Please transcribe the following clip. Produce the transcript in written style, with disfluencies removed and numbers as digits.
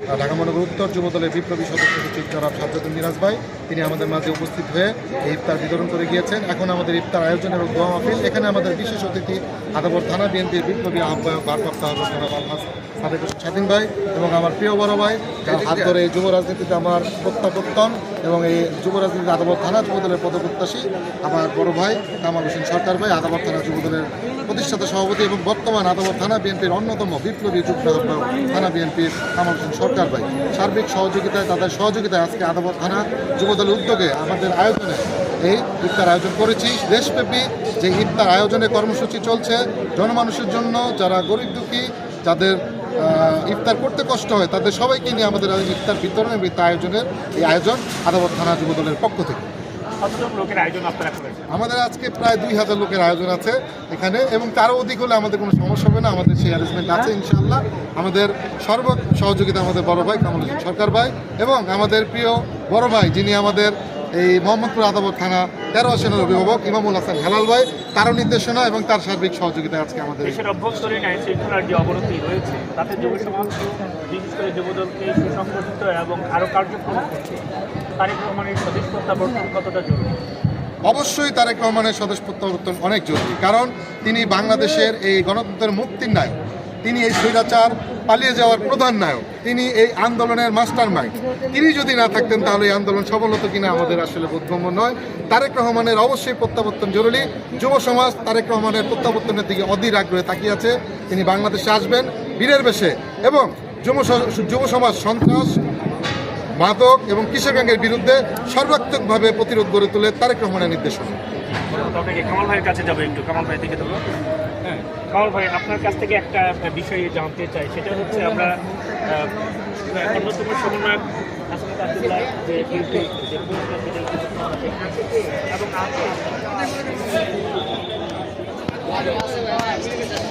ঢাকা মহানগর উত্তর যুবদলের বিপ্লবী সদস্য সচিব জনাব সাজ্জাদুল মিরাজ ভাই তিনি আমাদের মাঝে উপস্থিত হয়ে এই ইফতার বিতরণ করে গিয়েছেন। এখন আমাদের ইফতার আয়োজন এবং দোয়া মাহফিল। এখানে আমাদের বিশেষ অতিথি আদাবর থানা বিএনপির বিপ্লবী আহ্বায়ক ভারপ্রাপ্ত জনাব আলহাজ সাদেক হোসেন স্বাধীন ভাই এবং আমার প্রিয় বড় ভাই যার হাত ধরে এই যুব রাজনীতিতে আমার প্রত্যাবর্তন এবং এই যুব রাজনীতিতে আদাবর থানা যুবদলের পদপ্রত্যাশী আমার বড় ভাই কামাল হোসেন সরকার ভাই আদাবর থানা যুবদলের প্রতিষ্ঠাতা সভাপতি এবং বর্তমান আদাবর থানা বিএনপির অন্যতম বিপ্লবী যুগ্ম আহ্বায়ক থানা বিএনপির কামাল হোসেন সরকার ভাই সার্বিক সহযোগিতায় তাদের সহযোগিতায় আজকে আদাবর থানা যুবদলের উদ্যোগে আমাদের আয়োজনে এই ইফতার আয়োজন করেছি। দেশব্যাপী যে ইফতার আয়োজনে কর্মসূচি চলছে জনমানুষের জন্য, যারা গরিব দুঃখী, যাদের ইফতার করতে কষ্ট হয় তাদের সবাইকে নিয়ে আমাদের ইফতার বিতরণ এবং ইফতার আয়োজনের এই আয়োজন আদাবর থানা যুবদলের পক্ষ থেকে। আমাদের আজকে প্রায় 2000 লোকের আয়োজন আছে এখানে এবং তারও অধিক হলে আমাদের কোনো সমস্যা হবে না। আমাদের সেই অ্যারেঞ্জমেন্ট আছে ইনশাআল্লাহ। আমাদের সহযোগিতা আমাদের বড় ভাই কামাল হোসেন সরকার ভাই এবং আমাদের প্রিয় বড় ভাই যিনি আমাদের এই মোহাম্মদপুর আদাবর থানা 13 আসনের অভিভাবক ইমামুল হাসান হেলাল ভাই, তারও নির্দেশনা এবং তার সার্বিক সহযোগিতায় আজকে আমাদের দেশের অভ্যন্তরীণ আইন শৃঙ্খলার যে অবনতি রয়েছে তাতে যুব সমাজ বিশেষ করে যুবদলকে সুসংগঠিত এবং আরও কার্যক্রম করছে। তারেক রহমানের স্বদেশ প্রত্যাবর্তন কতটা জরুরি? অবশ্যই তারেক রহমানের স্বদেশ প্রত্যাবর্তন অনেক জরুরি, কারণ তিনি বাংলাদেশের এই গণতন্ত্রের মুক্তির নায়ক, তিনি এই স্বৈরাচার পালিয়ে যাওয়ার প্রধান নায়ক, তিনি এই আন্দোলনের মাস্টার মাইন্ড। তিনি যদি না থাকতেন তাহলে এই আন্দোলন সফল হতো কিনা আমাদের আসলে বোধগম্য নয়। তারেক রহমানের অবশ্যই প্রত্যাবর্তন জরুরি। যুব সমাজ তারেক রহমানের প্রত্যাবর্তনের দিকে অধীর আগ্রহে তাকিয়ে আছে। তিনি বাংলাদেশে আসবেন বীরের বেশে এবং যুব সমাজ সন্ত্রাস, মাদক এবং কিশোর গ্যাংয়ের বিরুদ্ধে সর্বাত্মকভাবে প্রতিরোধ গড়ে তোলে তারেক রহমানের নির্দেশনা। কামাল ভাইয়ের কাছে যাবো একটু, কামাল ভাই থেকে দেবো। হ্যাঁ, কামাল ভাই আপনার কাছ থেকে একটা বিষয় জানতে চাই, সেটা হচ্ছে আমরা অন্যতম সমন্বয়ক হাসনাত আব্দুল্লাহ যে এবং